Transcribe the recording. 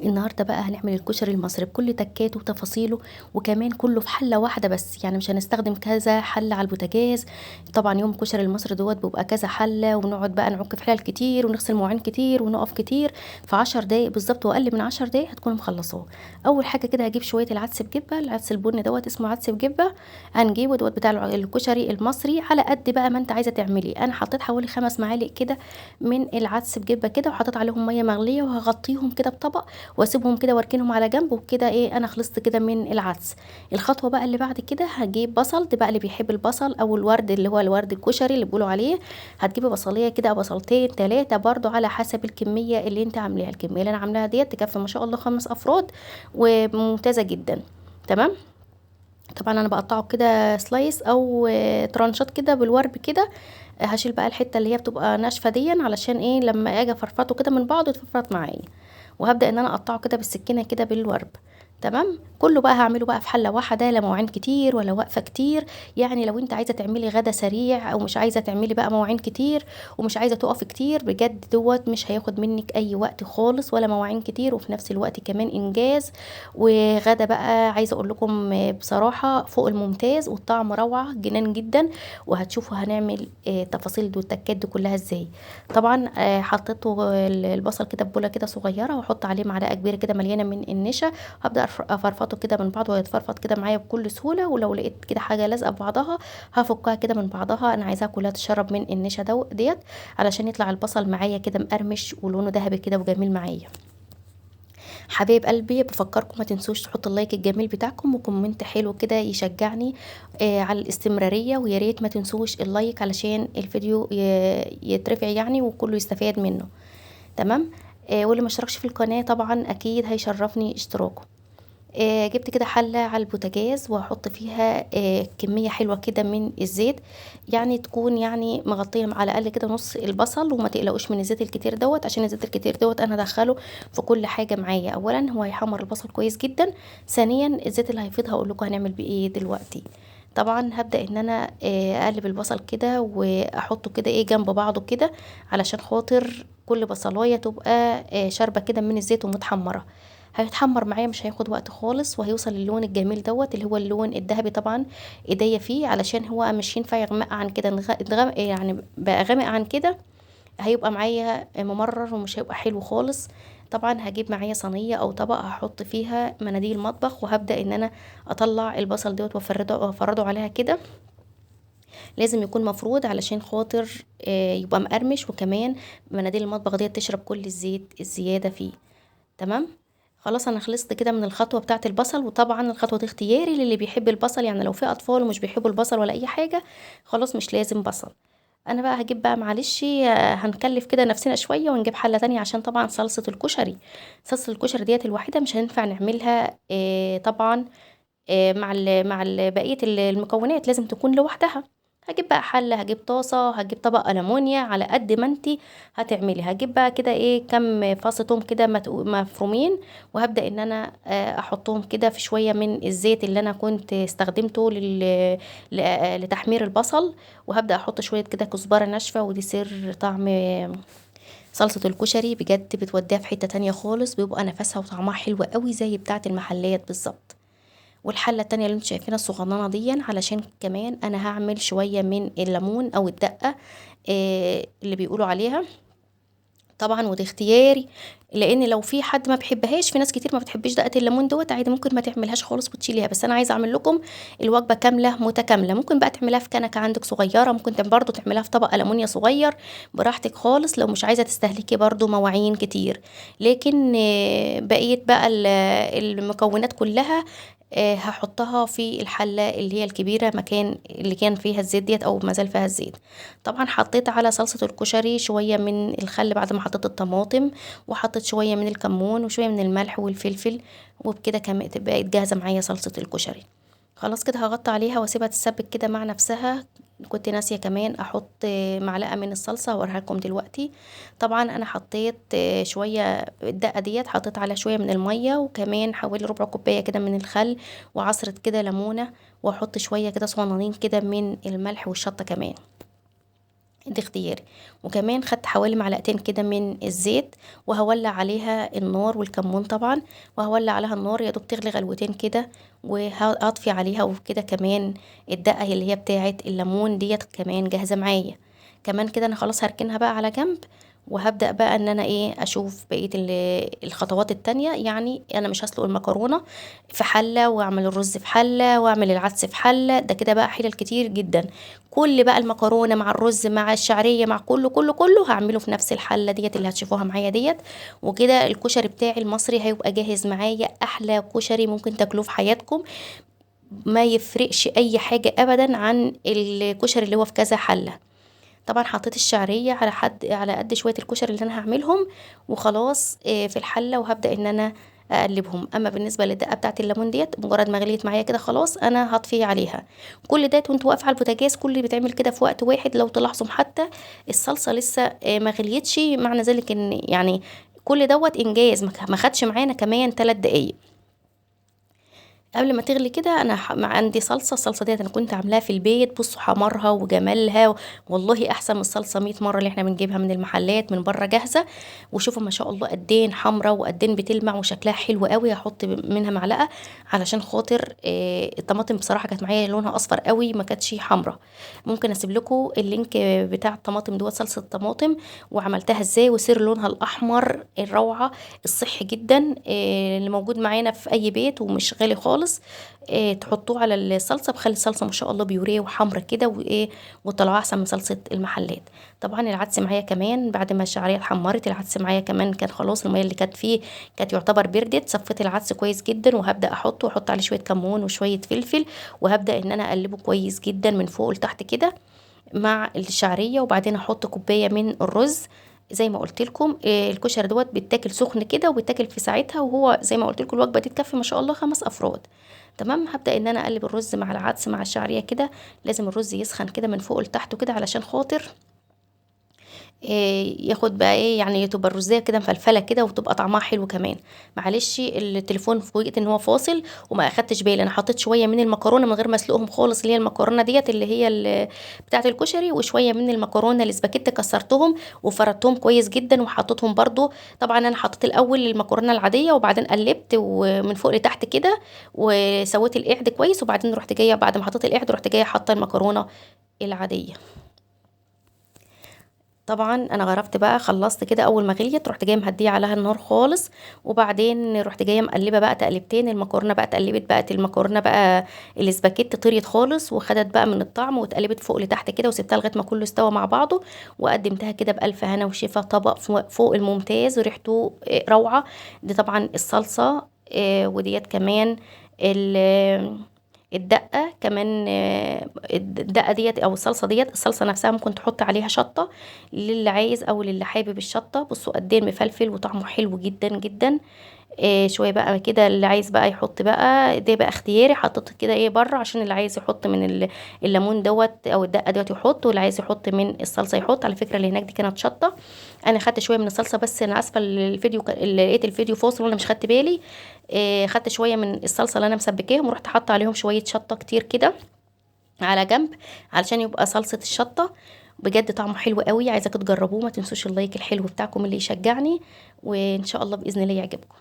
النهارده بقى هنعمل الكشري المصري بكل تكاته وتفاصيله، وكمان كله في حله واحده بس، يعني مش هنستخدم كذا حله على البوتاجاز. طبعا يوم الكشري المصري دوت بيبقى كذا حله، ونقعد بقى نعك في حلال كتير ونغسل مواعين كتير ونقف كتير. في 10 دقايق بالظبط واقل من 10 دقايق هتكونوا مخلصاه. اول حاجه كده هجيب شويه العدس بجبه، العدس البني دوت اسمه عدس بجبه. هنجيبه دوت بتاع الكشري المصري على قد بقى ما انت عايزه تعملي. انا حطيت حوالي 5 معالق كده من العدس بجبه كده، وحطيت عليهم ميه مغليه، وهغطيهم كده بطبق واسيبهم كده واركنهم على جنب. وكده ايه، انا خلصت كده من العدس. الخطوه بقى اللي بعد كده هجيب بصل، ده بقى اللي بيحب البصل او الورد اللي هو الورد الكشري اللي بيقولوا عليه. هتجيبي بصليه كده، بصلتين 3 برضو على حسب الكميه اللي انت عاملاها. الكميه اللي انا عاملاها ديت تكفي ما شاء الله 5 افراد، وممتازه جدا. تمام. طبعا انا بقطعه كده سلايس او ترانشات كده بالورب كده. هشيل بقى الحته اللي هي بتبقى ناشفه دي، علشان ايه لما اجي افرفطه كده من بعضه يتفرفط معايا. وهبدا ان انا اقطعه كده بالسكينه كده بالورب. تمام. كله بقى هعمله بقى في حله واحده، لا مواعين كتير ولا وقفه كتير. يعني لو انت عايزه تعملي غدا سريع، او مش عايزه تعملي بقى مواعين كتير ومش عايزه تقف كتير، بجد دوت مش هياخد منك اي وقت خالص ولا مواعين كتير، وفي نفس الوقت كمان انجاز. وغدا بقى عايزه اقول لكم بصراحه فوق الممتاز، والطعم روعه جنان جدا. وهتشوفوا هنعمل تفاصيل دي والتكات دي كلها ازاي. طبعا حطيته البصل كده في بوله كده صغيره، واحط عليه معلقه كبيره كده مليانه من النشا. هبدا افرفطه كده من بعضه، وهيتفرفط كده معايا بكل سهوله. ولو لقيت كده حاجه لازقه في بعضها هفكها كده من بعضها. انا عايزاها كلها تشرب من النشا ديت، علشان يطلع البصل معايا كده مقرمش ولونه ذهبي كده وجميل معايا. حبايب قلبي، بفكركم ما تنسوش تحطوا اللايك الجميل بتاعكم وكومنت حلو كده يشجعني على الاستمرارية. ويا ريت ما تنسوش اللايك علشان الفيديو يترفع يعني وكله يستفاد منه. تمام. واللي ما اشتركش في القناة طبعا اكيد هيشرفني اشتراكه. جبت كده حلة على البوتاجاز، وهحط فيها كمية حلوة كده من الزيت. يعني تكون يعني مغطية على الأقل كده نص البصل. وما تقلقوش من الزيت الكتير دوت، عشان الزيت الكتير دوت أنا هدخله في كل حاجة معايا. أولا هو هيحمر البصل كويس جدا. ثانيا الزيت اللي هيفيض هقول لكم هنعمل بيه ايه دلوقتي. طبعا هبدأ ان انا اقلب البصل كده واحطه كده ايه جنب بعضه كده، علشان خاطر كل بصلاية تبقى شاربة كده من الزيت ومتحمرة. هيتحمر معايا مش هياخد وقت خالص، وهيوصل للون الجميل دوت اللي هو اللون الذهبي. طبعا ايديا فيه علشان هو مش ينفع يغمق عن كده، يعني بقى غامق عن كده هيبقى معايا ممرر ومش هيبقى حلو خالص. طبعا هجيب معايا صينيه او طبق هحط فيها مناديل مطبخ، وهبدا ان انا اطلع البصل دوت وافرده عليها كده. لازم يكون مفرود علشان خاطر يبقى مقرمش، وكمان مناديل المطبخ ديت تشرب كل الزيت الزياده فيه. تمام. خلاص انا خلصت كده من الخطوه بتاعه البصل. وطبعا الخطوه دي اختياري للي بيحب البصل، يعني لو في اطفال ومش بيحبوا البصل ولا اي حاجه خلاص مش لازم بصل. انا بقى هجيب بقى معلش هنكلف كده نفسنا شويه ونجيب حله تانية، عشان طبعا صلصه الكشري. صلصه الكشري ديت الوحيده مش هينفع نعملها طبعا مع بقيه المكونات لازم تكون لوحدها. هجيب بقى حله، هجيب طاسه، هجيب طبق ألمونيا على قد ما انتي هتعملي. هجيب بقى كده ايه كم فاص توم كده مفرومين، وهبدا ان انا احطهم كده في شويه من الزيت اللي انا كنت استخدمته لتحمير البصل. وهبدا احط شويه كده كزبره ناشفه، ودي سر طعم صلصه الكشري. بجد بتوديها في حته تانية خالص، بيبقى نفسها وطعمها حلو قوي زي بتاعه المحلات بالظبط. والحله التانية اللي انتوا شايفينها الصغننه دي، علشان كمان انا هعمل شويه من الليمون او الدقه اللي بيقولوا عليها. طبعا ودي اختياري، لان لو في حد ما بيحبهاش، في ناس كتير ما بتحبش دقه الليمون دوت عادي ممكن ما تعملهاش خالص وتشيليها. بس انا عايزه اعمل لكم الوجبه كامله متكامله. ممكن بقى تعملها في كنكه عندك صغيره، ممكن برضو تعملها في طبق ألمونيا صغير براحتك خالص، لو مش عايزه تستهلكي برضو مواعين كتير. لكن بقيه بقى المكونات كلها هحطها في الحله اللي هي الكبيره، مكان اللي كان فيها الزيت ديت او ما زال فيها الزيت. طبعا حطيت على صلصه الكشري شويه من الخل بعد ما حطيت الطماطم، وحطيت شويه من الكمون وشويه من الملح والفلفل. وبكده كمان بقت جاهزه معايا صلصه الكشري. خلاص كده هغطي عليها واسيبها تتسبك كده مع نفسها. كنت ناسيه كمان احط معلقه من الصلصه هوريها لكم دلوقتي. طبعا انا حطيت شويه الدقه ديت، حطيت عليها شويه من الميه، وكمان حوالي ربع كوبايه كده من الخل، وعصره كده ليمونه، واحط شويه كده صغننين كده من الملح والشطه كمان. دي اختياري. وكمان خدت حوالي معلقتين كده من الزيت، وهولع عليها النار والكمون طبعا، وهولع عليها النار يا دوب تغلي غلوتين كده، وهطفي عليها. وكده كمان الدقة اللي هي بتاعه الليمون ديت كمان جاهزة معايا. كمان كده انا خلاص هركنها بقى على جنب، وهبدأ بقى ان انا اشوف بقية الخطوات التانية. يعني انا مش هسلق المكرونة في حلة، واعمل الرز في حلة، واعمل العدس في حلة، ده كده بقى حلل كتير جدا. كل بقى المكرونة مع الرز مع الشعرية مع كله هعمله في نفس الحلة ديت اللي هتشوفوها معايا ديت. وكده الكشري بتاعي المصري هيبقى جاهز معايا، احلى كشري ممكن تاكلوه في حياتكم. ما يفرقش اي حاجة ابدا عن الكشري اللي هو في كذا حلة. طبعا حطيت الشعرية على قد شوية الكشري اللي انا هعملهم، وخلاص في الحلة، وهبدأ ان انا اقلبهم. اما بالنسبه للدقه بتاعه الليمون ديت، مجرد ما غليت معايا كده خلاص انا هطفي عليها. كل ده وانت واقفه على البوتاجاز، كل اللي بيتعمل كده في وقت واحد. لو تلاحظوا حتى الصلصه لسه ما غليتش، معنى ذلك ان يعني كل دوت انجاز، ما خدش معانا كمان 3 دقايق. قبل ما تغلي كده انا عندي الصلصه ديت انا كنت عاملاها في البيت. بصوا حمرها وجمالها، والله احسن من الصلصه 100 مره اللي احنا بنجيبها من المحلات من بره جاهزه. وشوفوا ما شاء الله قدين حمرا وقدين بتلمع وشكلها حلو قوي. هحط منها معلقه علشان خاطر الطماطم بصراحه كانت معايا لونها اصفر قوي، ما كانتش حمرا. ممكن اسيب لكم اللينك بتاع الطماطم دوت، صلصه الطماطم وعملتها ازاي، وسر لونها الاحمر الروعه الصحي جدا اللي موجود معانا في اي بيت ومش غالي خالص. تحطوه على الصلصه، بخلي الصلصه ما شاء الله بيوريه وحمرا كده وطلعوها احسن من صلصه المحلات. طبعا العدس معايا كمان بعد ما الشعريه اتحمرت، العدس معايا كمان كان خلاص الميه اللي كانت فيه كانت يعتبر بردت. صفيت العدس كويس جدا، وهبدا واحط عليه شويه كمون وشويه فلفل، وهبدا ان انا اقلبه كويس جدا من فوق لتحت كده مع الشعريه. وبعدين احط كوبايه من الرز. زي ما قلت لكم الكشري دوت بيتاكل سخن كده وبيتاكل في ساعتها، وهو زي ما قلت لكم الوجبه دي تكفي ما شاء الله 5 افراد. تمام. هبدا ان انا اقلب الرز مع العدس مع الشعريه كده. لازم الرز يسخن كده من فوق لتحت كده علشان خاطر ياخد بقى يعني تبقى الرزايه كده مفلفله كده وتبقى طعمها حلو كمان. معلش التليفون فوجئت ان هو فاصل وما اخدتش بالي. انا حطيت شويه من المكرونه من غير ما اسلقهم خالص، اللي هي المكرونه ديت اللي هي بتاعه الكشري، وشويه من المكرونه الاسباجيتي كسرتهم وفردتهم كويس جدا وحطيتهم برضو. طبعا انا حطيت الاول المكرونه العاديه، وبعدين قلبت ومن فوق لتحت كده وسويت القعد كويس، وبعدين رحت جايه بعد ما حطيت القعد رحت جايه حاطه المكرونه العاديه. طبعا انا غرفت بقى خلصت كده، اول ما غليت رحت جايه مهديه عليها النار خالص، وبعدين رحت جايه مقلبه بقى تقلبتين. المكرونه بقى اتقلبت، بقت المكرونه بقى الاسباجيتي طريت خالص وخدت بقى من الطعم، واتقلبت فوق لتحت كده، وسبتها لغايه ما كله استوى مع بعضه. وقدمتها كده بالف هنا وشفا، طبق فوق الممتاز وريحته روعه. دي طبعا الصلصه وديت كمان الدقة كمان. الدقة ديت او الصلصة ديت، الصلصة نفسها ممكن تحط عليها شطة للي عايز او للي حابب الشطة. بصوا قد ايه مفلفل وطعمه حلو جدا جدا. شويه بقى كده اللي عايز بقى يحط بقى، ده بقى اختياري. حطيت كده بره عشان اللي عايز يحط من الليمون دوت او الدقه دوت يحط، واللي عايز يحط من الصلصه يحط. على فكره اللي هناك دي كانت شطه. انا خدت شويه من الصلصه، بس انا اسفه الفيديو اللي لقيت الفيديو فاصل وانا مش خدت بالي. خدت شويه من الصلصه اللي انا مسبكاهم ورحت حاطه عليهم شويه شطه كتير كده على جنب علشان يبقى صلصه الشطه. بجد طعمه حلو قوي، عايزاكم تجربوه. ما تنسوش اللايك الحلو بتاعكم اللي يشجعني، وان شاء الله باذن الله يعجبكم.